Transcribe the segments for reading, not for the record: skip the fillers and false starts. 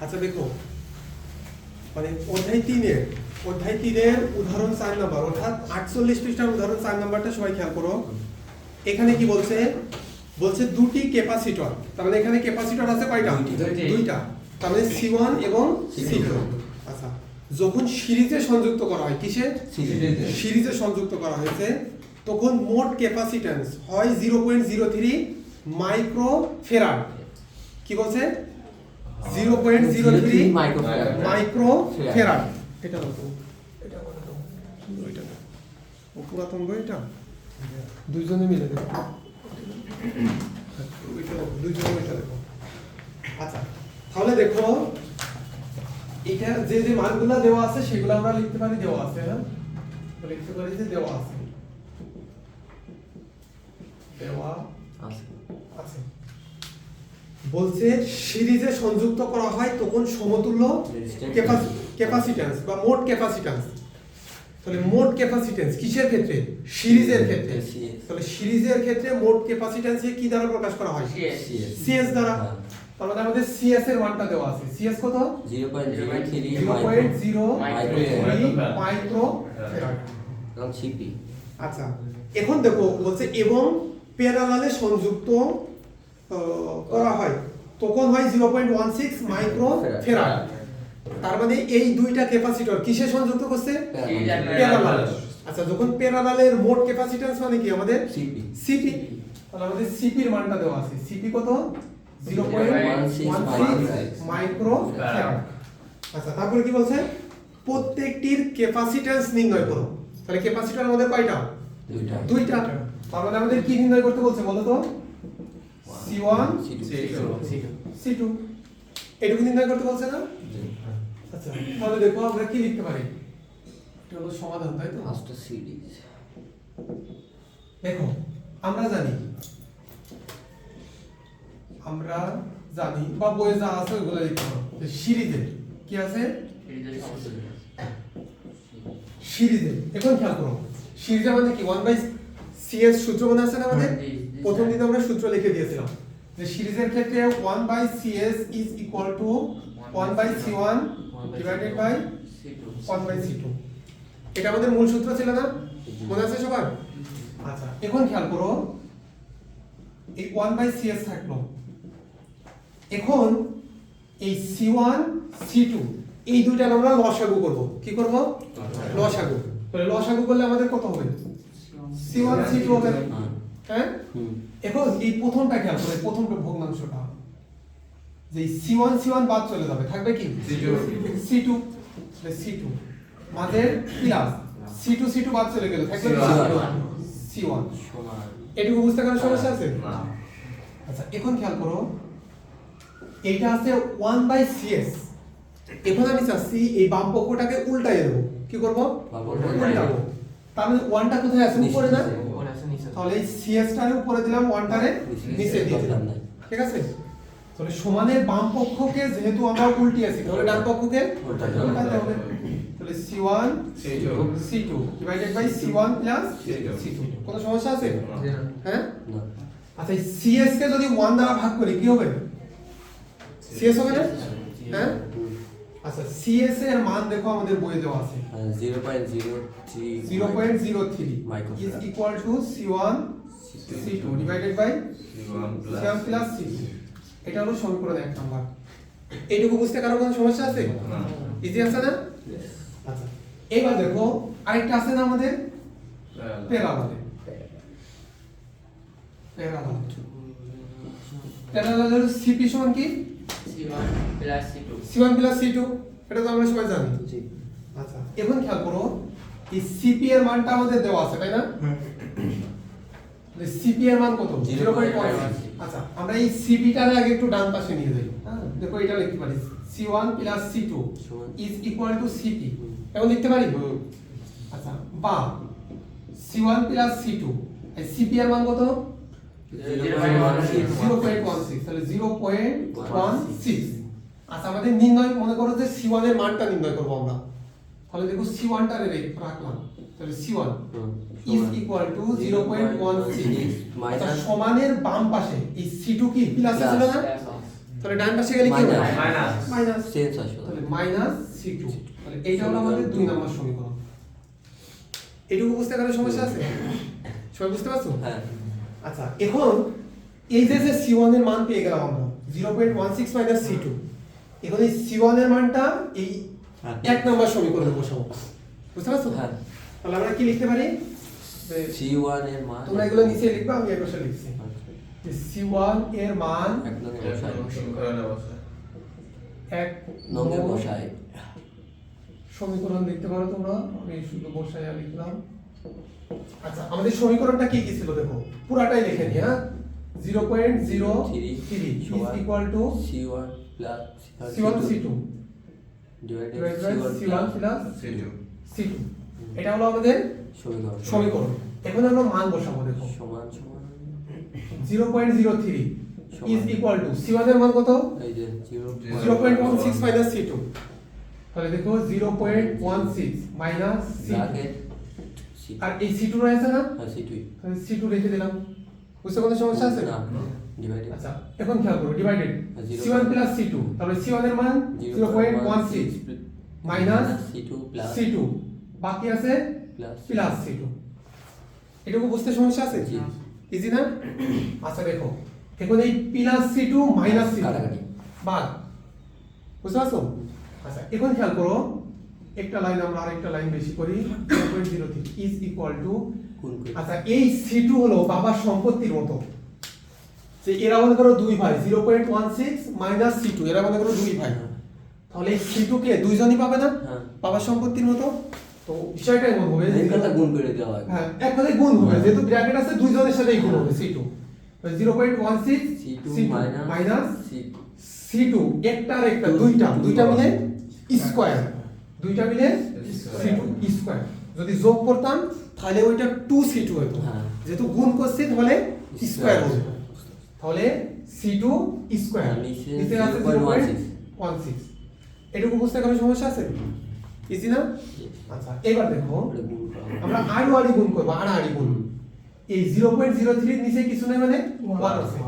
আচ্ছা দেখো, মানে অধ্যায় 3-এর উদাহরণ 4 নাম্বার, অর্থাৎ 48 পৃষ্ঠার উদাহরণ 4 নাম্বারটা সবাই খেয়াল করো। এখানে কি বলছে? বলছে দুটি ক্যাপাসিটর, তার মানে এখানে ক্যাপাসিটর আছে কয়টা? দুইটা, তার মানে C1 এবং C2। আচ্ছা, যখন সিরিজে সংযুক্ত করা হয়, কিসে? সিরিজে সংযুক্ত করা হয়েছে, তখন মোট ক্যাপাসিট্যান্স হয় 0.03 মাইক্রোফ্যারাড। কি বলছে? 0.03 মাইক্রোফ্যারাড। এটা বলতো, এটা বলতো, ওইটা না, ও পুরাতন বই, এটা দুইজনে মিলে দেখো, ওইটা দুইজনে ওইটা দেখো। আচ্ছা, তাহলে দেখো এটা যে যে মানগুলা দেওয়া আছে সেগুলো আমরা লিখতে পারি দেওয়া আছে, হ্যাঁ লিখতে পারি যে দেওয়া আছে, দেওয়া আছে। বলছে সিরিজে সংযুক্ত করা হয় তখন সমতুল্য ক্যাপাসিট্যান্স বা মোট ক্যাপাসিট্যান্স। তাহলে মোট ক্যাপাসিট্যান্স কিসের ক্ষেত্রে? সিরিজের ক্ষেত্রে। তাহলে সিরিজের ক্ষেত্রে মোট ক্যাপাসিট্যান্স কি দ্বারা প্রকাশ করা হয়? সিএস দ্বারা। তার মানে আমাদের সিএস এর মানটা দেওয়া আছে। সিএস কত? 0.03 মাইক্রোফ্যারাড। আচ্ছা, এখন দেখো বলছে এবং প্যারালালে সংযুক্ত করা হয় তখন হয় 0.16 মাইক্রোফ্যারাড। তার মানে এই দুইটা ক্যাপাসিটর কিসে সংযুক্ত করছে? প্যারালালে। আচ্ছা, যখন প্যারালালের মোট ক্যাপাসিট্যান্স মানে কি আমাদের? সিপি। তাহলে আমাদের সিপি এর মানটা দেওয়া আছে। সিপি কত? 0.16 মাইক্রোফ্যারাড। আচ্ছা, তারপরে কি বলছে? প্রত্যেকটির ক্যাপাসিট্যান্স নির্ণয় করো। তাহলে ক্যাপাসিটর আমাদের কয়টা? দুইটা। তার মানে আমাদের কি নির্ণয় করতে বলছে বলো তো? C1 C2 এটুকু নির্ণয় করতে বলছে না? আচ্ছা, তাহলে দেখো আমরা কি লিখতে পারি? এটা হলো সমাধান, তাই তো? সিরিজ। দেখো আমরা জানি বা বইয়ে যা আছে ওগুলো লিখতে পারো। সিরিজে কি আছে? সিরিজে এখন খেয়াল করো, সিরিজে মানে কি 1/CS সূত্র মনে আছে না আমাদের? প্রথম দিনে আমরা সূত্র লিখে দিয়েছিলাম যে সিরিজের ক্ষেত্রে 1/CS is equal to 1/C1 divided by 1/C2। এটা আমাদের মূল সূত্র ছিল না? মনে আছে সবার? আচ্ছা, এখন খেয়াল করো, এই 1/CS থাকলো, এখন এই C1 C2 এই দুইটার আমরা লসাগু করব। কি করব? লসাগু। তাহলে লসাগু করলে আমাদের কত হবে? C1 C2 হবে, হ্যাঁ? এখন এই প্রথমটা খেয়াল করো, প্রথমটা ভগ্নাংশটা, যে C1 বাদ চলে যাবে, থাকবে কি? C2। তাহলে C2 মাঝের প্লাস C2 বাদ চলে গেল, থাকবে C1। এটুকু বুঝতে কোনো সমস্যা আছে? আচ্ছা, এখন খেয়াল করো, এইটা আছে 1/CS। এখন আমি চাচ্ছি এই বাম পক্ষটাকে উল্টাই দেব। কি করব? উল্টাবো। তার মানে 1টা কোথায় আছে? উপরে না? তাহলে এই CS টার উপরে দিলাম, 1টারে নিচে দিয়ে দিলাম, ঠিক আছে? তাহলে সমানের বাম পক্ষকে যেহেতু আমরা উল্টিয়েছি, তাহলে ডান পক্ষকে উল্টাতে হবে। তাহলে C1 C2 divided by C1 plus C2। কোনো সমস্যা আছে? হ্যাঁ? আচ্ছা, এই CS কে যদি 1 দ্বারা ভাগ করি কি হবে? CS হবে না? হ্যাঁ? আচ্ছা, CS এর মান দেখো আমাদের বইয়ে দেওয়া আছে 0.03 is equal to C1 C2 divided by C1 plus C2। এটা হলো সমীকরণ 1 নাম্বার। এইটুকু বুঝতে কারো কোনো সমস্যা আছে? ইজি আছে না? আচ্ছা, এবার দেখো আরেকটা আছে না আমাদের? প্যারালালে। প্যারালালের CP সমান কি? C1 plus C2। এটা তো আমরা সবাই জানি। আচ্ছা, এখন খেয়াল করো, এই CP এর মানটা আমাদের দেওয়া আছে, তাই না? তাহলে CP এর মান কত? 0.16। আচ্ছা, আমরা এই CP টারে আগে একটু ডান পাশে নিয়ে যাই। হ্যাঁ, দেখো এটা লিখতে পারি C1 plus C2 is equal to CP। এখন লিখতে পারি? আচ্ছা, বা C1 plus C2 এই CP এর মান কত? 0.16। তাহলে 0.16। আচ্ছা, আমাদের নির্ণয় মনে করো যে C1 এর মানটা নির্ণয় করব আমরা। তাহলে দেখো C1 টা রাখলাম। তাহলে C1 is equal to 0.16। আচ্ছা, সমানের বাম পাশে এই C2 কি প্লাস আছে না? তাহলে ডান পাশে গেলে কি হবে মাইনাস মাইনাস চেঞ্জ আসবে তাহলে মাইনাস c2 তাহলে এইটা হলো আমাদের 2 নম্বর সমীকরণ এটুকু বুঝতে কারো সমস্যা আছে সবাই বুঝতে পারছো হ্যাঁ আচ্ছা এখন এই যে c1 এর মান পেয়ে গেলাম আমরা 0.16 মাইনাস c2 এখন এই c1 এর মানটা এই এক নম্বর সমীকরণে বসাবো বুঝতে পারছো হ্যাঁ তাহলে আমরা কি লিখতে পারি c1 এর মান তোমরা এগুলো নিচে লিখবা আমি এর পাশে লিখছি যে c1 এর মান একদম বসাই এক নঙ্গে বসাই সমীকরণ লিখতে পারো তোমরা আমি শুধু বসাইয়া লিখলাম আচ্ছা আমাদের সমীকরণটা কি কি ছিল দেখো পুরাটাই লিখে নি হ্যাঁ 0.03 is equal to c1 plus c1 c2 divided divided by c1 c1 plus C2 c2 এটা হলো আমাদের সমীকরণ সমীকরণ এখন আমরা মান বসাবো দেখো সমান সমান 0.03 is equal to c1 এর মান কত এই যে 0.16 minus c2 তাহলে দেখো 0.16 minus c2 ব্র্যাকেট আর এই c2 রয়েছে না c2 তাহলে c2 রেখে দিলাম বুঝতে কোনো সমস্যা আছে না ডিভাইডেড আচ্ছা এখন খেয়াল করো ডিভাইডেড c1 plus c2 তাহলে c1 এর মান 0.16 minus c2 plus c2 বাকি আছে plus প্লাস c2 এটুকু বুঝতে সমস্যা আছে জি। ইজি না আচ্ছা দেখো এখন এই প্লাস c2 মাইনাস c2 কাটাকাটি। বাদ বুঝতে পারছো আচ্ছা এখন খেয়াল করো একটা লাইন আমরা আরেকটা লাইন বেশি করি 0.03 ইজ ইকুয়াল টু গুণ করে আচ্ছা এই c2 হলো বাবার সম্পত্তির মতো যে এরা মনে করো দুই ভাই 0.16 মাইনাস c2 এরা মনে করো দুই ভাই তাহলে এই c2 কে দুইজনই পাবে না হ্যাঁ বাবার সম্পত্তির মতো তো বিষয়টা এমন হবে এই কথা গুণ করে দেওয়া হয় হ্যাঁ এক কথায় গুণ হবে যেহেতু ব্র্যাকেট আছে দুইজনের সাথেই গুণ হবে c2 তো 0.16 c2 মাইনাস c2 c2 একটা আর একটা দুইটা মিলে স্কয়ার দুইটা মিলে c2 স্কয়ার যদি যোগ করতাম তাহলে ওইটা 2c2 হতো হ্যাঁ। যেহেতু গুণ করছি তাহলে স্কয়ার হবে তাহলে c2 স্কয়ার আর নিচে নিচে আছে 0.16 এটুকু বুঝতে কোনো সমস্যা আছে ইজি না আচ্ছা এবার দেখো এটা গুণ করা হবে। আমরা আড়ি গুণ করব আড়ি গুণ এই 0.03 এর নিচে কিছু নেই মানে 1 আছে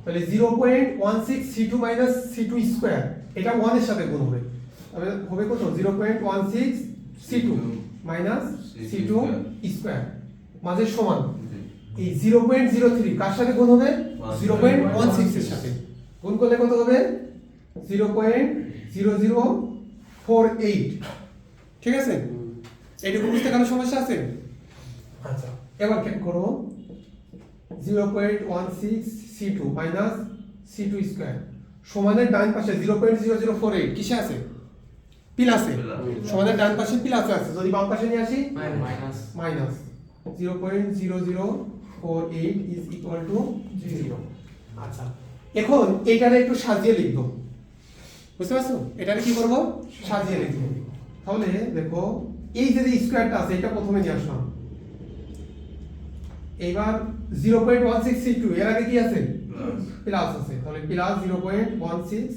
তাহলে 0.16 c2 মাইনাস c2 স্কয়ার এটা 1 এর সাথে গুণ হবে তাহলে হবে কত 0.16 c2 মাইনাস c2 স্কয়ার মাঝে সমান এই 0.03 কার সাথে গুণ হবে 0.16 এর সাথে গুণ করলে কত হবে 0.0048 ঠিক আছে এইটুকু বুঝতে কোনো সমস্যা আছে আচ্ছা এবার কি করব 0.16 c2 মাইনাস c2 স্কয়ার সমানের ডান পাশে 0.0048 কিসে আছে প্লাসে সমানের ডান পাশে প্লাসে আছে যদি বাম পাশে নিয়ে আসি মাইনাস 0.0048 is equal to 0 আচ্ছা এখন এটারে একটু সাজিয়ে লিখব বুঝতে পারছো এটারে কি করব সাজিয়ে লিখব তাহলে দেখো এই যে স্কয়ারটা আছে এটা প্রথমে নিয়ে আসলাম এবার 0.16 c2 এর আগে কি আছে প্লাস আছে তাহলে plus 0.16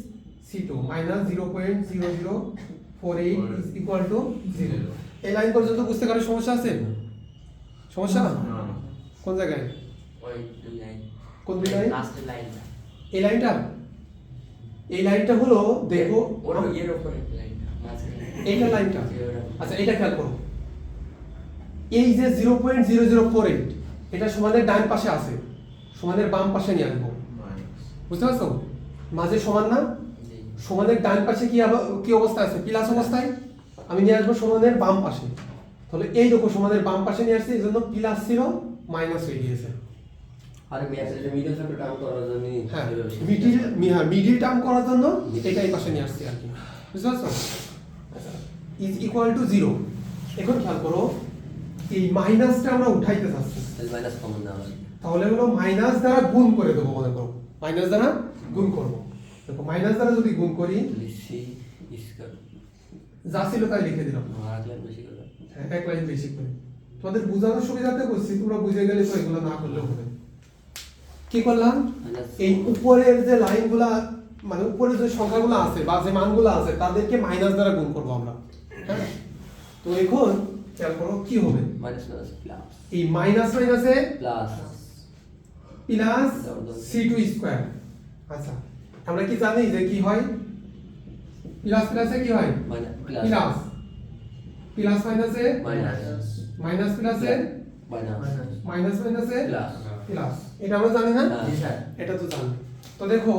c2 minus 0.0048 is equal to 0 এই লাইন পর্যন্ত বুঝতে কারো সমস্যা আছে সমস্যা কোন জায়গায় ওই দুই লাইন কোন দুই লাইন লাস্টের লাইনটা এই লাইনটা হলো দেখো ওর এর উপরে লাইনটা মাঝখানে এইটা লাইনটা জি, ওটা। আচ্ছা এটা খেয়াল করো এই যে 0.0048 এটা সমানের ডান পাশে আছে সমানের বাম পাশে নিয়ে আসবো বুঝতে পারছো মাঝে সমান না জি সমানের ডান পাশে কি অবস্থা আছে প্লাস অবস্থায় আমি নিয়ে আসবো সমানের বাম পাশে তাহলে এই দেখো সমানের বাম পাশে নিয়ে আসছি এজন্য প্লাস ছিল মাইনাস হয়ে গিয়েছে আর মেসেজে মিডল টার্ম টার্ম করার জন্য হ্যাঁ মিডিল টার্ম করার জন্য এটা এই পাশে নিয়ে আসছি আর কি বুঝতে পারছো ইজ ইকুয়াল টু 0 এখন খেয়াল করো এই মাইনাসটা আমরা উঠাইতে চাচ্ছি তাহলে মাইনাস কমন দেওয়া হয় তাহলে হলো মাইনাস দ্বারা গুণ করে দেবো মনে করো মাইনাস দ্বারা গুণ করব দেখো মাইনাস দ্বারা যদি গুণ করি সি স্কয়ার যা ছিল তাই লিখে দিলাম আর লাইন বেশি করে হ্যাঁ এক লাইন বেশি করে তোমাদের বোঝানোর সুবিধাতে করছি তোমরা বুঝে গেলে তো এগুলো না করলেও হবে কি করলাম এই উপরের যে লাইনগুলা মানে উপরে যে সংখ্যাগুলো আছে বা যে মানগুলো আছে তাদেরকে মাইনাস দ্বারা গুণ করব আমরা হ্যাঁ তো এখন খেয়াল করো কি হবে মাইনাস মাইনাস প্লাস এই মাইনাস মাইনাসে প্লাস প্লাস c2 স্কয়ার আচ্ছা আমরা কি জানি যে কি হয় প্লাস প্লাসে কি হয় Minus. প্লাস প্লাস মাইনাসে Minus. মাইনাস প্লাসে Minus. মাইনাস মাইনাসে Plus. প্লাস এটা আমরা জানি না হ্যাঁ। জি স্যার এটা তো জানি তো দেখো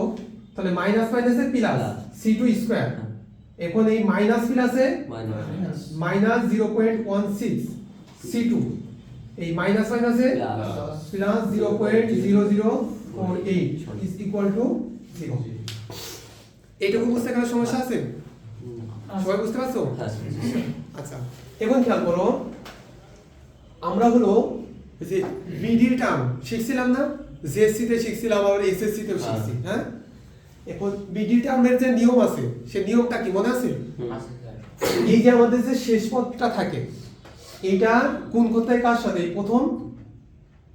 তাহলে মাইনাস মাইনাসে প্লাস Plus. c2 স্কয়ার হ্যাঁ। এখন এই মাইনাস প্লাসে Minus. মাইনাস 0.16 c2 এই মাইনাস মাইনাসে প্লাস 0.0048 ইজ ইকুয়াল টু 0 এইটুকু বুঝতে গেলে সমস্যা আছে সবাই বুঝতে পারছো হ্যাঁ। আচ্ছা এখন খেয়াল করো আমরা হলো এই যে মিডিল টার্ম শিখছিলাম না জেএসসি তে শিখছিলাম আবার এসএসসি তেও শিখছি হ্যাঁ এখন মিডিল টার্মের যে নিয়ম আছে সেই নিয়মটা কি মনে আছে আছে স্যার এই যে আমাদের যে শেষ পদটা থাকে এটা কোন করতে হয় কার সাথে এই প্রথম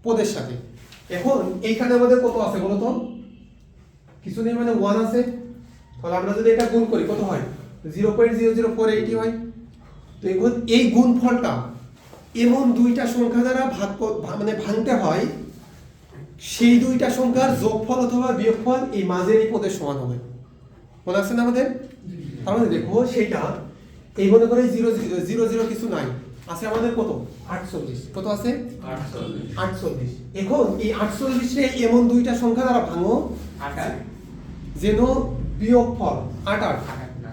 পদের সাথে এখন এইখানে আমাদের কত আছে বলো তো কিছু নেই মানে 1 আছে তাহলে আমরা যদি এটা গুণ করি কত হয় 0.00480 হয় তো এখন এই গুণফলটা এমন দুইটা সংখ্যা দ্বারা মানে ভাঙতে হয় সেই দুইটা সংখ্যার যোগফল অথবা বিয়োগফল এই মাঝের এই পদের সমান হবে মনে আছে না আমাদের তার মানে দেখো সেটা এই মনে করে 0 কিছু নাই আছে আমাদের কত 48 কত আছে 48 এখন এই 48 রে এমন দুইটা সংখ্যা দ্বারা ভাঙো 8 যেন বিয়োগফল 8 না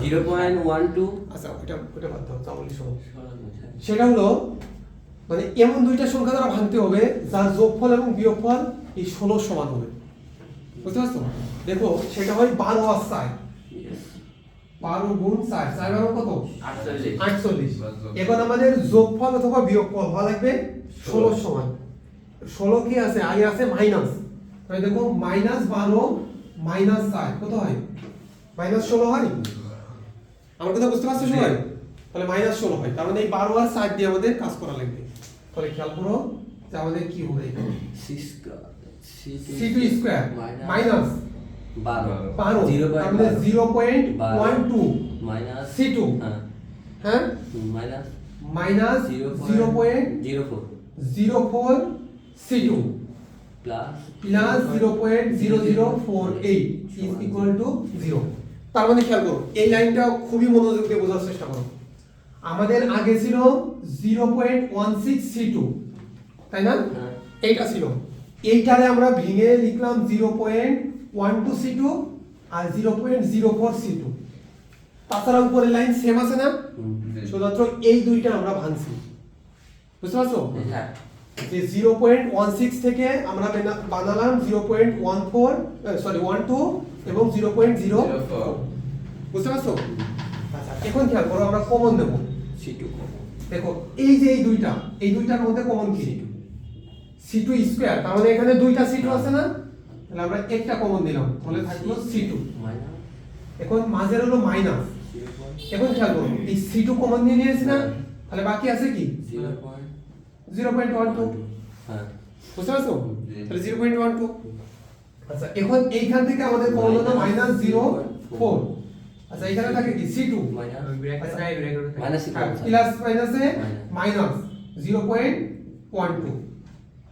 0.12. আচ্ছা ওটা বাদ দাও তাহলে শোনো সেটা হলো মানে এমন দুইটা সংখ্যা দ্বারা ভাঙতে হবে যার যোগফল এবং বিয়োগফল এই 16 সমান হবে বুঝতে পারছো দেখো সেটা হয় 12 আর 4 Yes. 12 গুণ 4 4 বারো কত 48 48 এখন আমাদের যোগফল অথবা বিয়োগফল হওয়া লাগবে 16 সমান 16 কি আছে আগে আছে মাইনাস তাহলে দেখো -12 -4 কত হয় -16 হয় আমার কথা বুঝতে পারছো সবাই তাহলে -16 হয় তার মানে এই 12 আর 4 দিয়ে আমাদের কাজ করা লাগবে তাহলে খেয়াল করো যে আমাদের কি হবে এখানে c2 স্কয়ার মাইনাস 12. 12 তার মানে 0.12 Minus. c2 হ্যাঁ। হ্যাঁ Minus. Minus 0.04. 0.04 c2 Plus. Plus 0.0048 is equal to 0 তার মানে খেয়াল করো এই লাইনটা খুবই মনোযোগ দিয়ে বোঝার চেষ্টা করো আমাদের আগে ছিল 0.16 c2 তাই না হ্যাঁ। এইটা ছিল এইটারে আমরা ভেঙে লিখলাম 0.12 c2 আর 0.04 c2 তাছাড়া উপরের লাইন সেম আছে না শুধুমাত্র এই দুইটা আমরা ভাঙছি বুঝতে পারছো হ্যাঁ যে 0.16 থেকে আমরা বানালাম 0.12 এবং 0.04 বুঝতে পারছো আচ্ছা এখন খেয়াল করো আমরা কমন নেব C2. দেখো এই যে এই দুইটার মধ্যে কমন কি c2 স্কয়ার তার মানে এখানে দুইটা c2 আছে না তাহলে আমরা একটা কমন দিলাম তাহলে থাকলো c2 Minus. এখন মাঝের হলো মাইনাস 0. এখন খেয়াল করো এই c2 কমন নিয়ে নিয়েছি না তাহলে বাকি আছে কি 0.12 হ্যাঁ। বুঝতে পারছো তাহলে 0.12 আচ্ছা এখন এইখান থেকে আমাদের কমন হলো -0.4 আচ্ছা এখানে থাকে কি c2 Minus. ব্র্যাকেট নাই ব্র্যাকেট Minus C2. প্লাস মাইনাসে Minus. Minus 0.12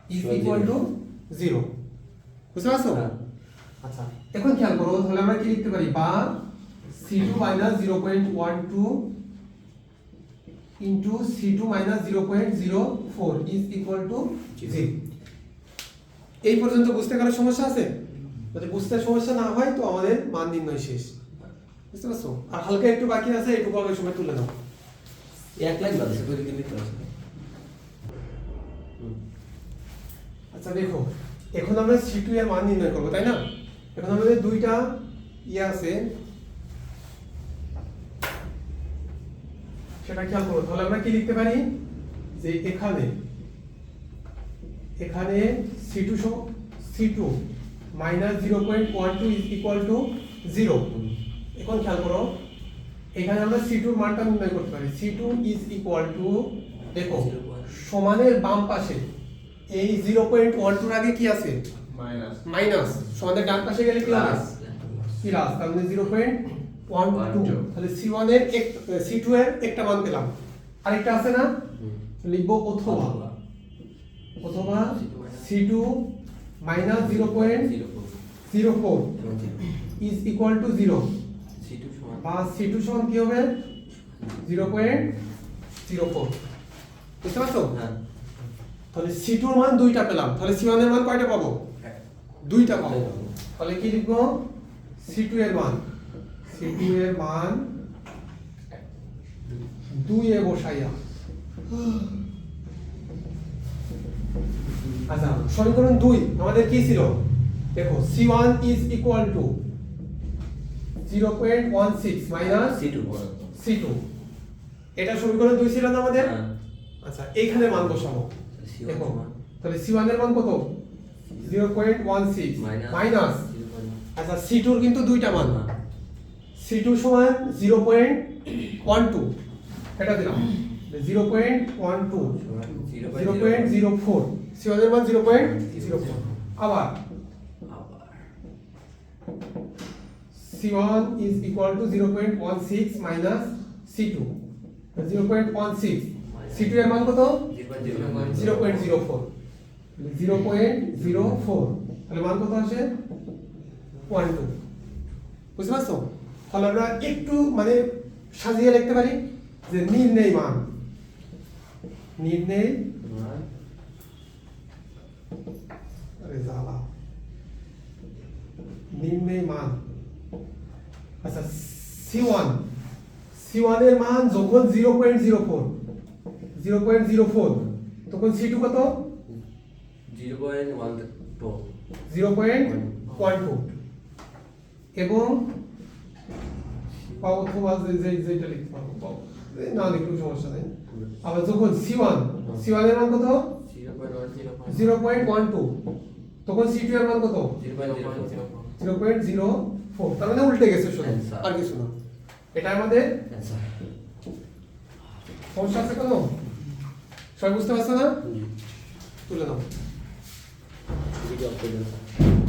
is Sure, equal to 0 বুঝতে পারছো হ্যাঁ। আচ্ছা এখন খেয়াল করো তাহলে আমরা কি লিখতে পারি বা c2 0.12 into c2 0.04 is equal to 0 এই পর্যন্ত বুঝতে কারো সমস্যা আছে যদি বুঝতে সমস্যা না হয় তো আমাদের মান নির্ণয় শেষ বুঝতে পারছো আর হালকা একটু বাকি আছে এইটুকু আগে সময় তুলে নাও এক লাইন বাদ আছে করে দিতে পারছ আচ্ছা দেখো এখন আমরা c2 এর মান নির্ণয় করব তাই না এখন আমাদের দুইটা আছে সেটা খেয়াল করো তাহলে আমরা কি লিখতে পারি যে এখানে c2 -0.12 is equal to 0 এখন খেয়াল করো এখানে আমরা c2 এর মানটা নির্ণয় করতে পারি c2 is equal to দেখো সমানের বাম পাশে এই 0.12 এর আগে কি আছে মাইনাস সমানের ডান পাশে গেলে কি হবে প্লাস তার মানে 0.12 তাহলে c1 এর c2 এর একটা মান পেলাম আরেকটা আছে না লিখবো অথবা c2 -0.04 04 is equal to 0 C2 সমান বা C2 সমান কি হবে 0.04 বুঝতে পারছো হ্যাঁ তাহলে C2 এর মান দুইটা পেলাম তাহলে C1 এর মান কয়টা পাবো দুইটা পাবো তাহলে কি লিখবো C2 এর মান দুই এ বসাইয়া আচ্ছা সমীকরণ 2 আমাদের কি ছিল দেখো C1 is equal to 0.16 minus C2 C2 এটা সমীকরণ 2 ছিল না আমাদের হ্যাঁ আচ্ছা এইখানে মান বসাবো C1 দেখো সমান তাহলে C1 এর মান কত 0.16 মাইনাস আচ্ছা C2 এর কিন্তু দুইটা মান C2 সমান 0.12 এটা দিলাম 0.12 0.04 C1 এর মান 0.04 আবার C1 is equal to 0.16 minus C2 0.16 C2 এর মান কত 0.04 তাহলে মান কত আসে 12 বুঝতে পারছো তাহলে আমরা একটু মানে সাজিয়ে লিখতে পারি যে নির্ণয় মান আচ্ছা C1 এর মান যখন 0.04 তখন C2 কত 0.12 এবং অথবা যেটা লিখতে পারবো না লিখলেও সমস্যা নেই আবার যখন C1 এর মান কত 0.12 তখন C2 এর মান কত 0.04 তার মানে উল্টে গেছে শুধু আর কিছু না এটা আমাদের সমস্যা আছে কোনো সবাই বুঝতে পারছো না তুলে নাও ভিডিও অফ করে দাও